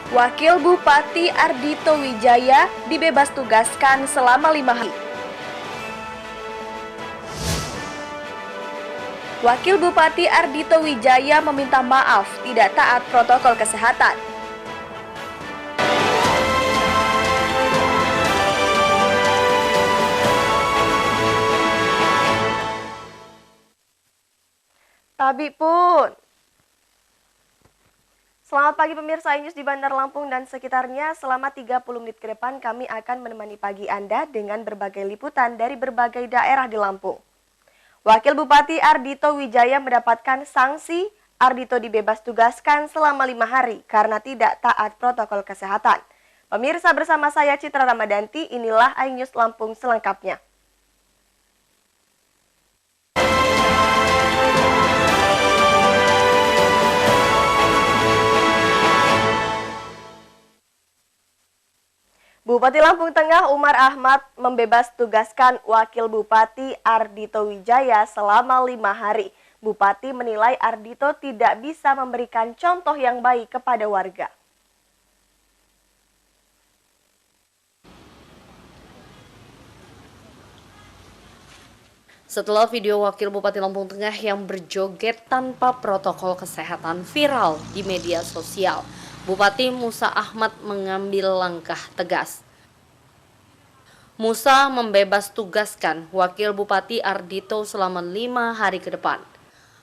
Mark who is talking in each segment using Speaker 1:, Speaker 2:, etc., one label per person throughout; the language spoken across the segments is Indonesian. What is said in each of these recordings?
Speaker 1: Wakil Bupati Ardhito Wijaya dibebas tugaskan selama 5 hari. Wakil Bupati Ardhito Wijaya meminta maaf tidak taat protokol kesehatan. Tabi pun. Selamat pagi pemirsa iNews di Bandar Lampung dan sekitarnya. Selama 30 menit ke depan kami akan menemani pagi Anda dengan berbagai liputan dari berbagai daerah di Lampung. Wakil Bupati Ardhito Wijaya mendapatkan sanksi. Ardhito dibebas tugaskan selama 5 hari karena tidak taat protokol kesehatan. Pemirsa, bersama saya Citra Ramadanti, inilah iNews Lampung selengkapnya. Bupati Lampung Tengah Umar Ahmad membebas tugaskan Wakil Bupati Ardhito Wijaya selama 5 hari. Bupati menilai Ardhito tidak bisa memberikan contoh yang baik kepada warga. Setelah video Wakil Bupati Lampung Tengah yang berjoget tanpa protokol kesehatan viral di media sosial, Bupati Musa Ahmad mengambil langkah tegas. Musa membebas tugaskan Wakil Bupati Ardhito selama 5 hari ke depan.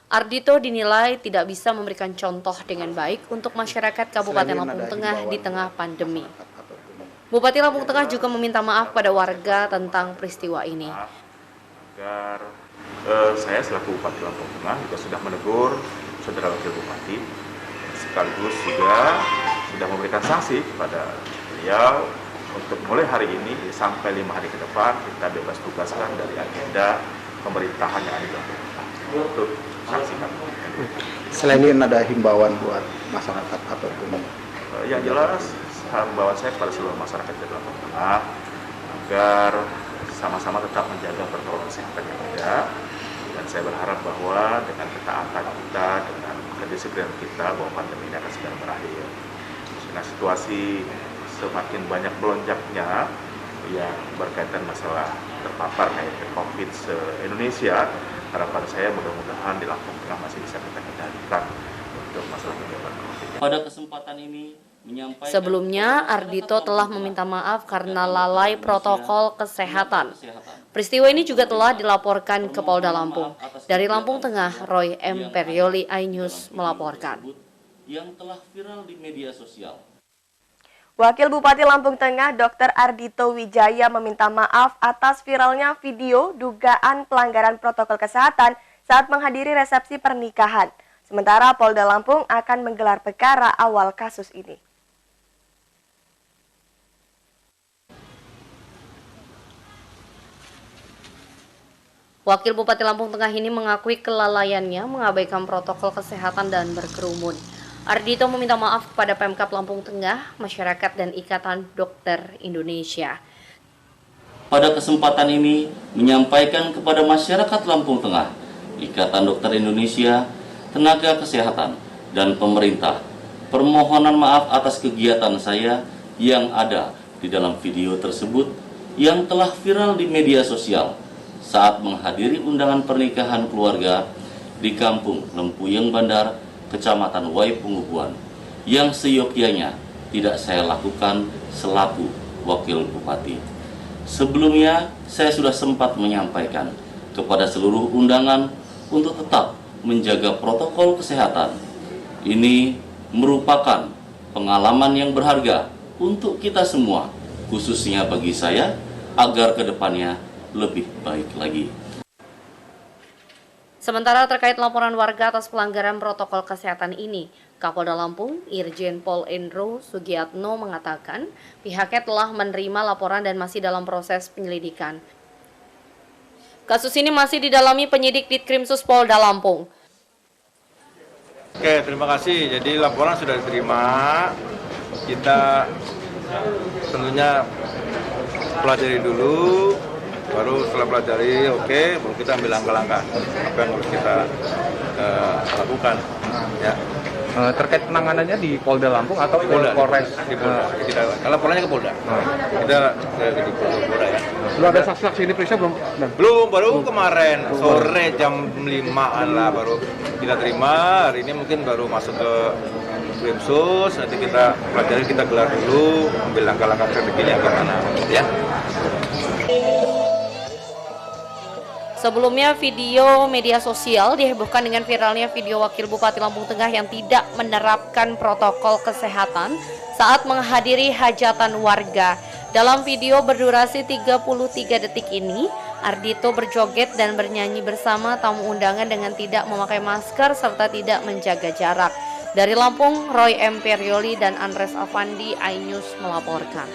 Speaker 1: Ardhito dinilai tidak bisa memberikan contoh dengan baik untuk masyarakat Kabupaten Lampung Tengah di tengah pandemi. Bupati Lampung Tengah juga meminta maaf pada warga tentang peristiwa ini.
Speaker 2: Agar saya selaku Bupati Lampung Tengah juga sudah menegur saudara Wakil Bupati, sekaligus juga sudah memberikan sanksi kepada beliau untuk mulai hari ini sampai 5 hari ke depan kita bebas tugaskan dari agenda pemerintahan yang ada di Lampung Tengah untuk sanksi kami.
Speaker 3: Selain ini ada himbauan buat masyarakat ataupun
Speaker 2: yang jelas himbauan saya kepada seluruh masyarakat di Lampung Tengah agar sama-sama tetap menjaga protokol kesehatan yang ada, dan saya berharap bahwa dengan ketaatan kita, dengan kedisiplinan kita, bahwa pandemi ini akan segera berakhir. Karena situasi semakin banyak melonjaknya yang berkaitan masalah terpapar kayak COVID se-Indonesia, harapan saya mudah-mudahan di Lampung Tengah masih bisa kita kendalikan untuk masalah penyebaran COVID.
Speaker 4: Pada kesempatan ini,
Speaker 1: sebelumnya, Ardhito telah meminta maaf karena lalai protokol kesehatan. Peristiwa ini juga telah dilaporkan ke Polda Lampung. Dari Lampung Tengah, Roy M. Perioli, iNews melaporkan.
Speaker 4: Yang telah viral di media sosial.
Speaker 1: Wakil Bupati Lampung Tengah, Dr. Ardhito Wijaya meminta maaf atas viralnya video dugaan pelanggaran protokol kesehatan saat menghadiri resepsi pernikahan. Sementara Polda Lampung akan menggelar perkara awal kasus ini. Wakil Bupati Lampung Tengah ini mengakui kelalaiannya mengabaikan protokol kesehatan dan berkerumun. Ardhito meminta maaf kepada Pemkab Lampung Tengah, masyarakat dan Ikatan Dokter Indonesia.
Speaker 4: Pada kesempatan ini menyampaikan kepada masyarakat Lampung Tengah, Ikatan Dokter Indonesia, tenaga kesehatan, dan pemerintah, permohonan maaf atas kegiatan saya yang ada di dalam video tersebut yang telah viral di media sosial saat menghadiri undangan pernikahan keluarga di Kampung Lempuyeng Bandar, Kecamatan Wai Pengubuan, yang seyogyanya tidak saya lakukan selaku Wakil Bupati. Sebelumnya, saya sudah sempat menyampaikan kepada seluruh undangan untuk tetap menjaga protokol kesehatan. Ini merupakan pengalaman yang berharga untuk kita semua, khususnya bagi saya, agar kedepannya lebih baik lagi.
Speaker 1: Sementara terkait laporan warga atas pelanggaran protokol kesehatan ini, Kapolda Lampung, Irjen Pol Endro Sugiatno mengatakan pihaknya telah menerima laporan dan masih dalam proses penyelidikan. Kasus ini masih didalami penyidik Ditkrimsus Polda Lampung.
Speaker 5: Oke, terima kasih. Jadi laporan sudah diterima. Kita tentunya pelajari dulu, baru setelah pelajari, oke, baru kita ambil langkah-langkah apa yang harus kita lakukan. Ya.
Speaker 6: Terkait penanganannya di Polda Lampung atau Polres?
Speaker 5: Di Polda. Kalau lapornya ke Polda. Kita di Polda ya.
Speaker 6: Belum ada saksi diperiksa belum?
Speaker 5: Belum, baru kemarin sore jam 5-an lah baru kita terima. Hari ini mungkin baru masuk ke Krimsus. Nanti kita pelajari, kita gelar dulu, ambil langkah-langkah strateginya gimana, ya.
Speaker 7: Sebelumnya, video media sosial dihebohkan dengan viralnya video Wakil Bupati Lampung Tengah yang tidak menerapkan protokol kesehatan saat menghadiri hajatan warga. Dalam video berdurasi 33 detik ini, Ardhito berjoget dan bernyanyi bersama tamu undangan dengan tidak memakai masker serta tidak menjaga jarak. Dari Lampung, Roy M. Perioli dan Andres Avandi, iNews melaporkan.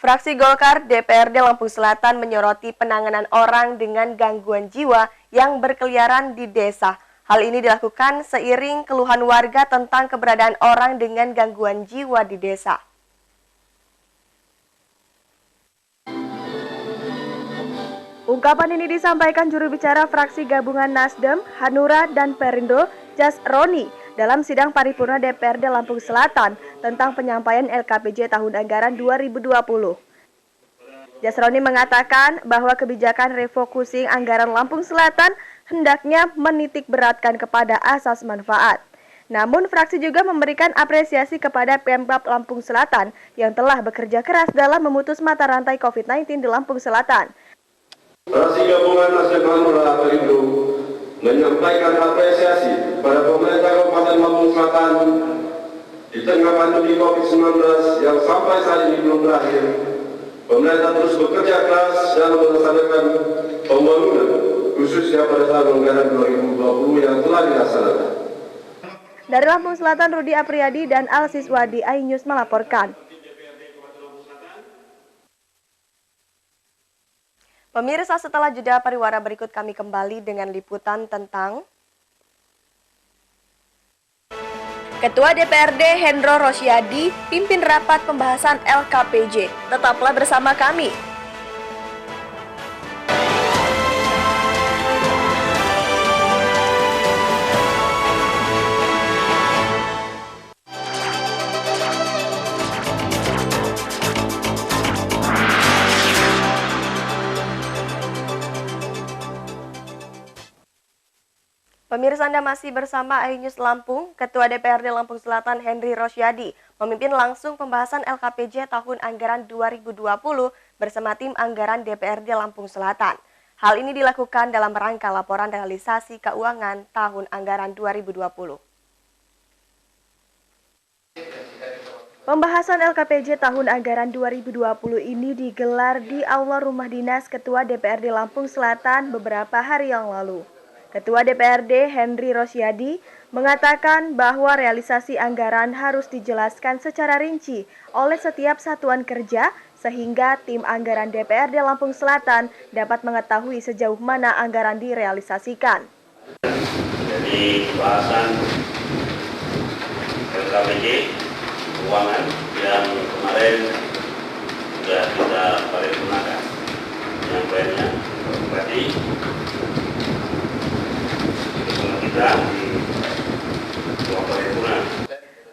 Speaker 1: Fraksi Golkar DPRD Lampung Selatan menyoroti penanganan orang dengan gangguan jiwa yang berkeliaran di desa. Hal ini dilakukan seiring keluhan warga tentang keberadaan orang dengan gangguan jiwa di desa. Ungkapan ini disampaikan juru bicara fraksi gabungan Nasdem, Hanura, dan Perindo, Jas Roni, dalam sidang paripurna DPRD Lampung Selatan tentang penyampaian LKPJ tahun anggaran 2020. Jasroni mengatakan bahwa kebijakan refocusing anggaran Lampung Selatan hendaknya menitik beratkan kepada asas manfaat. Namun fraksi juga memberikan apresiasi kepada Pemprov Lampung Selatan yang telah bekerja keras dalam memutus mata rantai COVID-19 di Lampung Selatan.
Speaker 8: Fraksi gabungan Nasdem, Hanura, Perindo menyampaikan apresiasi pada pemerintah Kabupaten Lampung Selatan di tengah pandemi COVID-19 yang sampai saat ini belum berakhir. Pemerintah terus bekerja keras dalam melaksanakan pembangunan, khususnya pada tahun anggaran 2020 yang telah dilaksanakan.
Speaker 1: Dari Lampung Selatan, Rudi Apriyadi dan Alsiswadi, iNews melaporkan. Pemirsa, setelah jeda pariwara berikut kami kembali dengan liputan tentang Ketua DPRD Hendro Rosyadi pimpin rapat pembahasan LKPJ. Tetaplah bersama kami. Pemirsa, Anda masih bersama iNews Lampung. Ketua DPRD Lampung Selatan Hendri Rosyadi memimpin langsung pembahasan LKPJ tahun anggaran 2020 bersama tim anggaran DPRD Lampung Selatan. Hal ini dilakukan dalam rangka laporan realisasi keuangan tahun anggaran 2020. Pembahasan LKPJ tahun anggaran 2020 ini digelar di Aula Rumah Dinas Ketua DPRD Lampung Selatan beberapa hari yang lalu. Ketua DPRD Hendri Rosyadi mengatakan bahwa realisasi anggaran harus dijelaskan secara rinci oleh setiap satuan kerja sehingga tim anggaran DPRD Lampung Selatan dapat mengetahui sejauh mana anggaran direalisasikan.
Speaker 9: Jadi pembahasan LKPJ keuangan yang kemarin sudah kita paripurnakan penyampaiannya berarti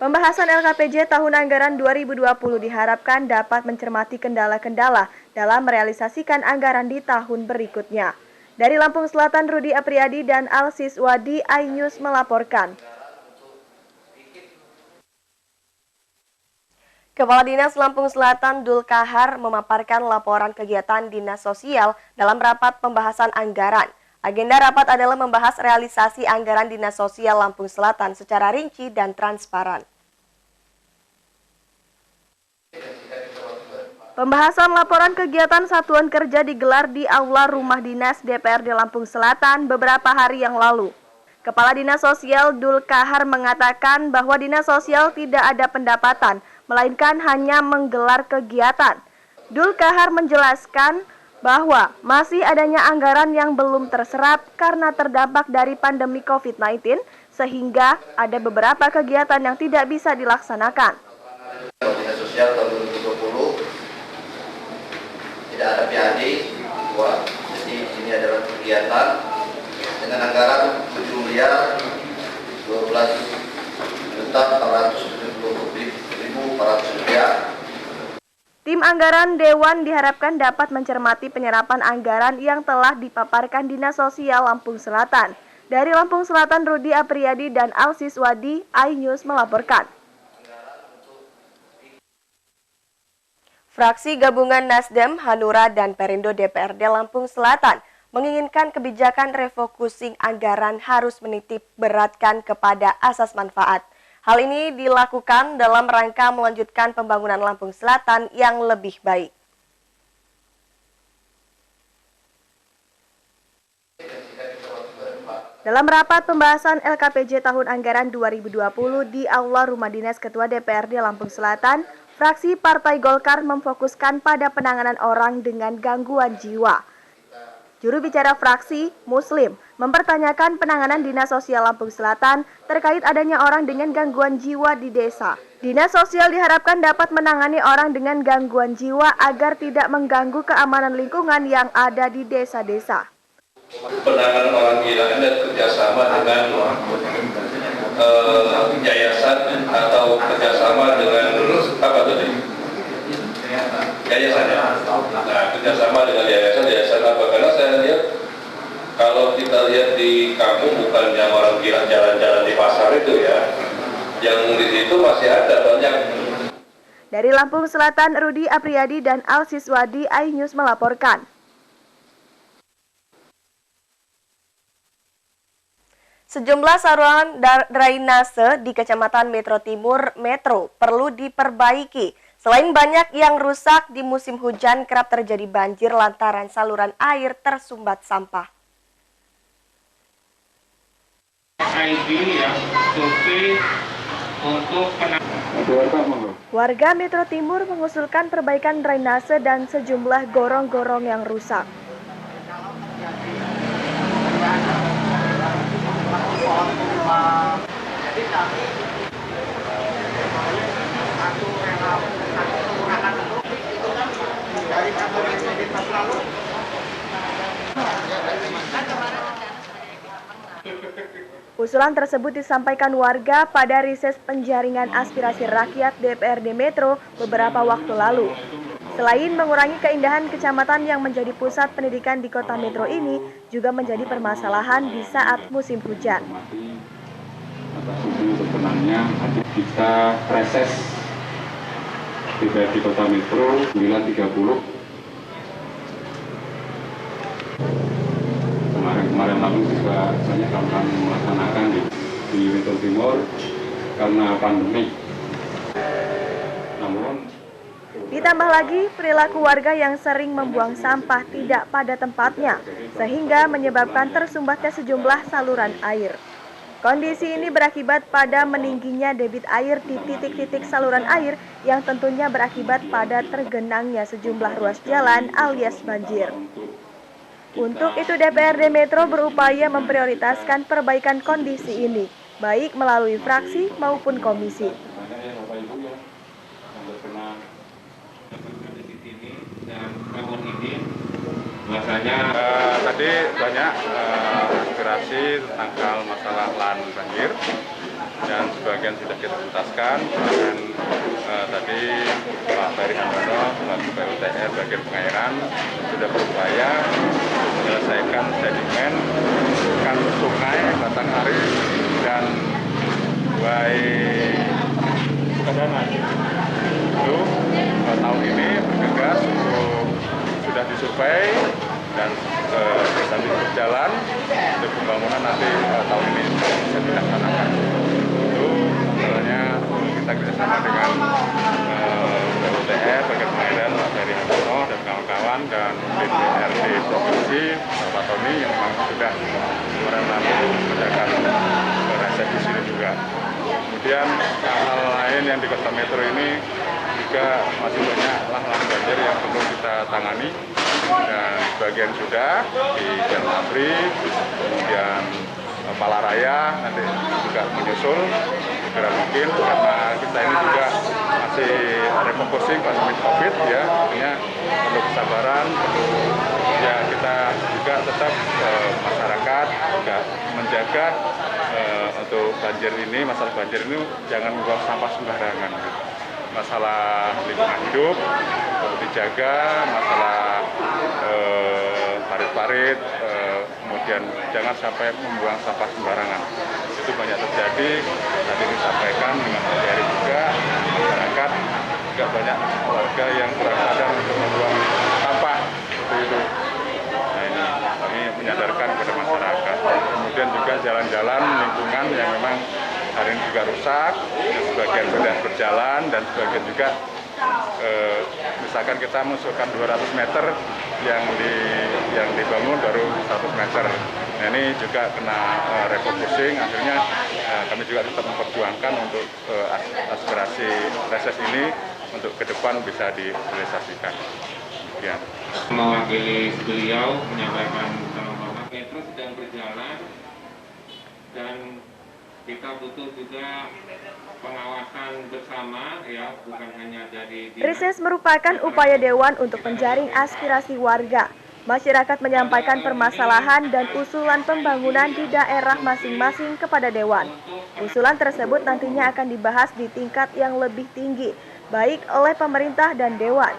Speaker 1: Pembahasan LKPJ tahun anggaran 2020 diharapkan dapat mencermati kendala-kendala dalam merealisasikan anggaran di tahun berikutnya. Dari Lampung Selatan, Rudi Apriyadi dan Alsiswadi, iNews melaporkan. Kepala Dinas Lampung Selatan Dul Kahar memaparkan laporan kegiatan Dinas Sosial dalam rapat pembahasan anggaran. Agenda rapat adalah membahas realisasi anggaran Dinas Sosial Lampung Selatan secara rinci dan transparan. Pembahasan laporan kegiatan satuan kerja digelar di Aula Rumah Dinas DPRD Lampung Selatan beberapa hari yang lalu. Kepala Dinas Sosial Dul Kahar mengatakan bahwa Dinas Sosial tidak ada pendapatan, melainkan hanya menggelar kegiatan. Dul Kahar menjelaskan bahwa masih adanya anggaran yang belum terserap karena terdampak dari pandemi COVID-19, sehingga ada beberapa kegiatan yang tidak bisa dilaksanakan.
Speaker 10: Dinas Sosial tahun 2020 tidak ada PAD, jadi ini adalah kegiatan dengan anggaran 7 miliar 12.470.400 rupiah.
Speaker 1: Tim anggaran Dewan diharapkan dapat mencermati penyerapan anggaran yang telah dipaparkan Dinas Sosial Lampung Selatan. Dari Lampung Selatan, Rudi Apriyadi dan Alsis Wadi, iNews melaporkan. Fraksi gabungan Nasdem, Hanura, dan Perindo DPRD Lampung Selatan menginginkan kebijakan refocusing anggaran harus menitik beratkan kepada asas manfaat. Hal ini dilakukan dalam rangka melanjutkan pembangunan Lampung Selatan yang lebih baik. Dalam rapat pembahasan LKPJ tahun anggaran 2020 di Aula Rumah Dinas Ketua DPRD Lampung Selatan, fraksi Partai Golkar memfokuskan pada penanganan orang dengan gangguan jiwa. Juru bicara fraksi, Muslim, mempertanyakan penanganan Dinas Sosial Lampung Selatan terkait adanya orang dengan gangguan jiwa di desa. Dinas Sosial diharapkan dapat menangani orang dengan gangguan jiwa agar tidak mengganggu keamanan lingkungan yang ada di desa-desa.
Speaker 11: Penanganan orang gila dan kerjasama dengan yayasan atau kerjasama dengan apa tadi? Yayasan ya. Nah, kerjasama dengan yayasan apa? Karena saya lihat kalau kita lihat di kampung bukannya orang gila jalan-jalan di pasar itu ya, yang di situ masih ada banyak.
Speaker 1: Dari Lampung Selatan, Rudi Apriyadi dan Alsis Wadi, iNews melaporkan. Sejumlah saluran drainase di Kecamatan Metro Timur Metro perlu diperbaiki. Selain banyak yang rusak di musim hujan, kerap terjadi banjir lantaran saluran air tersumbat sampah. Warga Metro Timur mengusulkan perbaikan drainase dan sejumlah gorong-gorong yang rusak. Usulan tersebut disampaikan warga pada rises penjaringan aspirasi rakyat DPRD Metro beberapa waktu lalu. Selain mengurangi keindahan kecamatan yang menjadi pusat pendidikan di kota Metro ini, juga menjadi permasalahan di saat musim hujan.
Speaker 12: Sebenarnya bisa reses di kota Metro 9.30. Kemarin lalu juga banyak kawan melaksanakan di Metro Timur karena pandemi. Namun
Speaker 1: ditambah lagi perilaku warga yang sering membuang sampah tidak pada tempatnya, sehingga menyebabkan tersumbatnya sejumlah saluran air. Kondisi ini berakibat pada meningginya debit air di titik-titik saluran air yang tentunya berakibat pada tergenangnya sejumlah ruas jalan alias banjir. Untuk itu DPRD Metro berupaya memprioritaskan perbaikan kondisi ini, baik melalui fraksi maupun komisi.
Speaker 12: Biasanya tadi banyak aspirasi tentang masalah lahan banjir dan sebagian sudah kita tuntaskan. Bahkan tadi Pak Ferry Handono selaku PUTR bagian pengairan sudah berupaya menyelesaikan sedimen kan sungai Batang Ari dan Buai Sukadana. Itu tahun ini bergegas sudah disurvei dan sambil berjalan untuk pembangunan nanti tahun ini bisa dilaksanakan. Itu sebenarnya kita kerjasama dengan PUTR, bagian pengairan Pak Ferry Handono dan kawan-kawan dan DPRD Provinsi Pak Tony yang memang sudah kemarin lalu mengerjakan reses di sini juga. Kemudian hal lain yang di Kota Metro ini juga masih banyak lahan banjir yang perlu kita tangani dan sebagian sudah di Jalan Abri, kemudian Palaraya nanti juga menyusul segera mungkin, karena kita ini juga masih refocusing pandemi COVID ya, artinya perlu kesabaran, perlu ya kita juga tetap masyarakat juga menjaga untuk banjir ini, masalah banjir ini jangan membuang sampah sembarangan. Masalah lingkungan hidup perlu dijaga, masalah parit-parit, kemudian jangan sampai membuang sampah sembarangan. Itu banyak terjadi, tadi disampaikan dengan Pak Heri juga, masyarakat juga banyak warga yang kurang sadar untuk membuang sampah seperti itu. Nah ini kami menyadarkan kepada masyarakat. Kemudian juga jalan-jalan lingkungan yang memang hari ini juga rusak, sebagian sudah berjalan dan sebagian juga misalkan kita mengusulkan 200 meter yang dibangun baru 100 meter. Nah ini juga kena refocusing, akhirnya kami juga tetap memperjuangkan untuk aspirasi reses ini untuk ke depan bisa direalisasikan. Ya.
Speaker 13: Mewakili beliau menyampaikan bahwa metro sedang berjalan dan kita butuh juga pengawasan bersama ya, bukan hanya dari
Speaker 1: Reses merupakan upaya Dewan untuk menjaring aspirasi warga. Masyarakat menyampaikan permasalahan dan usulan pembangunan di daerah masing-masing kepada Dewan. Usulan tersebut nantinya akan dibahas di tingkat yang lebih tinggi, baik oleh pemerintah dan Dewan.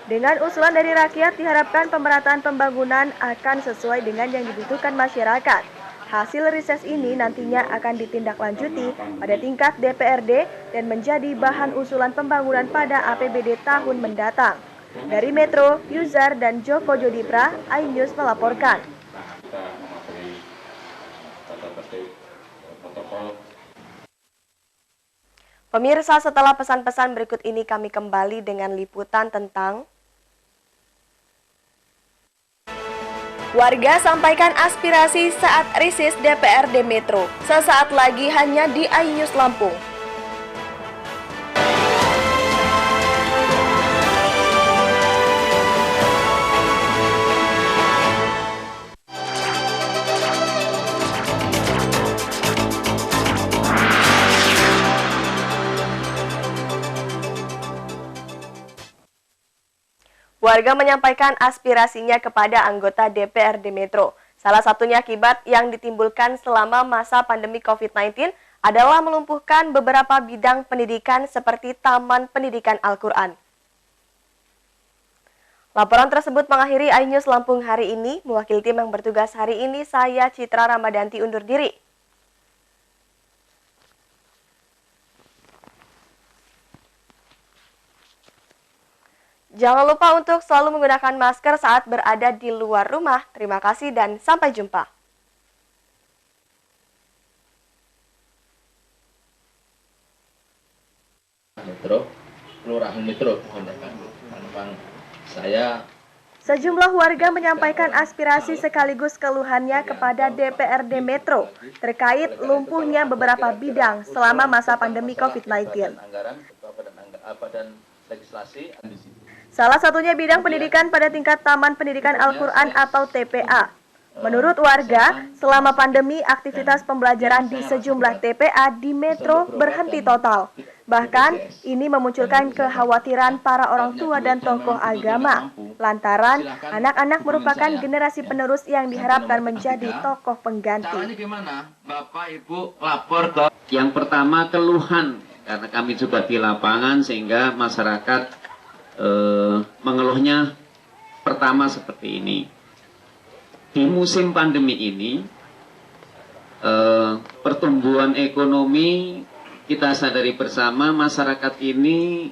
Speaker 1: Dengan usulan dari rakyat, diharapkan pemerataan pembangunan akan sesuai dengan yang dibutuhkan masyarakat. Hasil riset ini nantinya akan ditindaklanjuti pada tingkat DPRD dan menjadi bahan usulan pembangunan pada APBD tahun mendatang. Dari Metro, Yuzar dan Joko Jodipra, iNews melaporkan. Pemirsa, setelah pesan-pesan berikut ini kami kembali dengan liputan tentang warga sampaikan aspirasi saat risis DPRD Metro. Sesaat lagi hanya di iNews Lampung. Warga menyampaikan aspirasinya kepada anggota DPRD Metro. Salah satunya akibat yang ditimbulkan selama masa pandemi COVID-19 adalah melumpuhkan beberapa bidang pendidikan seperti Taman Pendidikan Al-Quran. Laporan tersebut mengakhiri iNews Lampung hari ini. Mewakili tim yang bertugas hari ini, saya Citra Ramadanti undur diri. Jangan lupa untuk selalu menggunakan masker saat berada di luar rumah. Terima kasih dan sampai jumpa.
Speaker 14: Metro, Kelurahan Metro, saya.
Speaker 1: Sejumlah warga menyampaikan aspirasi sekaligus keluhannya kepada DPRD Metro terkait lumpuhnya beberapa bidang selama masa pandemi COVID-19. Salah satunya bidang pendidikan pada tingkat Taman Pendidikan Al-Quran atau TPA. Menurut warga, selama pandemi aktivitas pembelajaran di sejumlah TPA di Metro berhenti total. Bahkan, ini memunculkan kekhawatiran para orang tua dan tokoh agama. Lantaran, anak-anak merupakan generasi penerus yang diharapkan menjadi tokoh pengganti.
Speaker 14: Bapak, Ibu lapor ke yang pertama keluhan, karena kami juga di lapangan sehingga masyarakat mengeluhnya pertama seperti ini. Di musim pandemi ini pertumbuhan ekonomi kita sadari bersama, masyarakat ini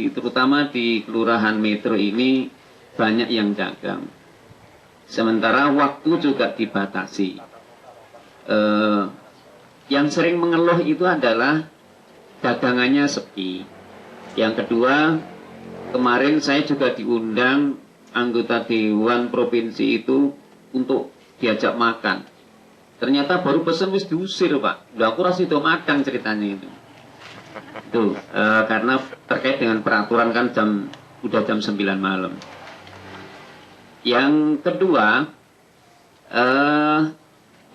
Speaker 14: terutama di Kelurahan Metro ini banyak yang dagang. Sementara waktu juga dibatasi. Yang sering mengeluh itu adalah dagangannya sepi. Yang kedua, kemarin saya juga diundang anggota Dewan Provinsi itu untuk diajak makan. Ternyata baru pesen wis diusir Pak. Udah aku rasa itu madang ceritanya itu. Karena terkait dengan peraturan kan udah jam 9 malam. Yang kedua,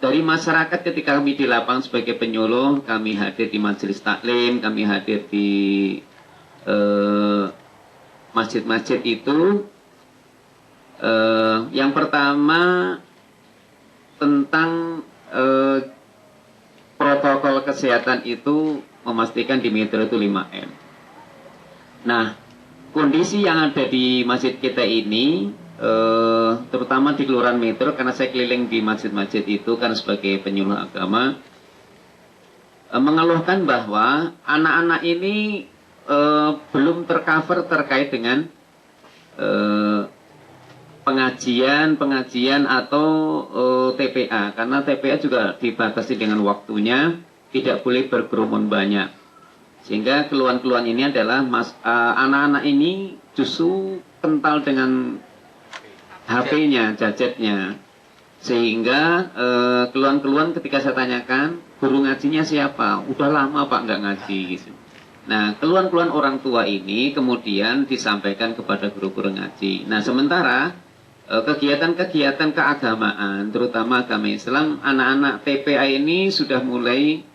Speaker 14: dari masyarakat ketika kami di lapangan sebagai penyuluh, kami hadir di majelis taklim, kami hadir di masjid-masjid itu. Yang pertama tentang protokol kesehatan itu memastikan di metro itu 5M. Nah, kondisi yang ada di masjid kita ini, terutama di Kelurahan Metro, karena saya keliling di masjid-masjid itu kan sebagai penyuluh agama, mengeluhkan bahwa anak-anak ini belum tercover terkait dengan pengajian atau TPA, karena TPA juga dibatasi dengan waktunya, tidak boleh berkerumun banyak, sehingga keluhan-keluhan ini adalah anak-anak ini justru kental dengan HP-nya, gadgetnya, sehingga keluhan-keluhan ketika saya tanyakan guru ngajinya siapa, udah lama Pak nggak ngaji gitu. Nah, keluhan-keluhan orang tua ini kemudian disampaikan kepada guru-guru ngaji. Nah, sementara kegiatan-kegiatan keagamaan, terutama agama Islam, anak-anak TPA ini sudah mulai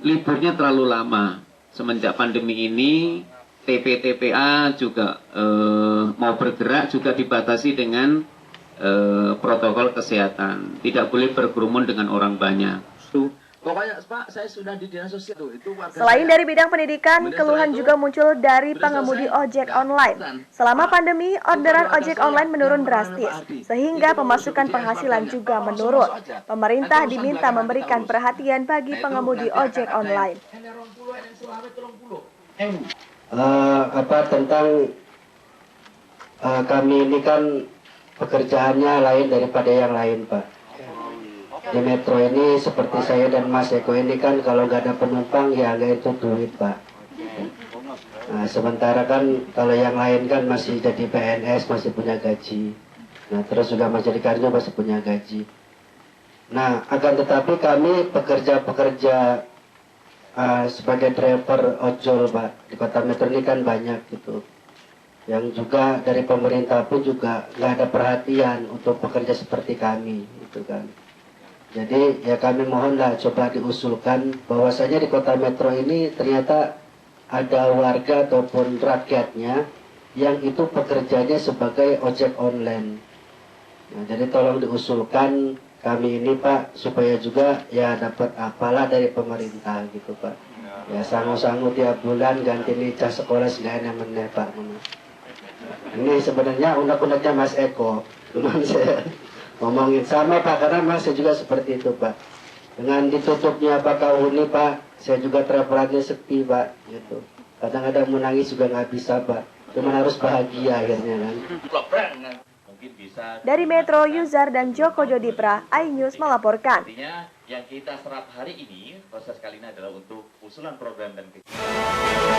Speaker 14: liburnya terlalu lama. Semenjak pandemi ini, TPA juga mau bergerak juga dibatasi dengan protokol kesehatan. Tidak boleh berkerumun dengan orang banyak.
Speaker 15: Pokoknya Pak, saya sudah di dinas sosial itu.
Speaker 1: Selain dari bidang pendidikan, keluhan juga muncul dari pengemudi ojek online. Selama pandemi, orderan ojek online menurun drastis, sehingga pemasukan penghasilan juga menurun. Pemerintah diminta memberikan perhatian bagi pengemudi ojek online.
Speaker 16: Tentang kami ini kan pekerjaannya lain daripada yang lain, Pak. Di metro ini seperti saya dan Mas Eko ini kan kalau nggak ada penumpang ya nggak itu duit Pak. Nah, sementara kan kalau yang lain kan masih jadi PNS, masih punya gaji. Nah, terus juga masih jadi karyawan masih punya gaji. Nah, akan tetapi kami pekerja-pekerja sebagai driver ojol Pak di kota metro ini kan banyak gitu. Yang juga dari pemerintah pun juga nggak ada perhatian untuk pekerja seperti kami gitu kan. Jadi ya kami mohonlah coba diusulkan bahwasanya di kota metro ini ternyata ada warga ataupun rakyatnya yang itu pekerjanya sebagai ojek online. Nah, jadi tolong diusulkan kami ini Pak supaya juga ya dapat apalah dari pemerintah gitu Pak. Ya sangu-sangu tiap bulan ganti ijazah sekolah segala meneh Pak. Ini sebenarnya undang-undangnya Mas Eko, cuman saya ngomongin sama Pak, karena Mas saya juga seperti itu Pak. Dengan ditutupnya Bakahuni Pak, saya juga travelannya sepi Pak, gitu. Kadang-kadang menangis juga nggak bisa Pak, cuman harus bahagia akhirnya kan.
Speaker 1: Dari Metro, Yuzar dan Joko Jodipra, iNews melaporkan.
Speaker 4: Artinya yang kita serap hari ini, proses kali ini adalah untuk usulan program dan kegiatan.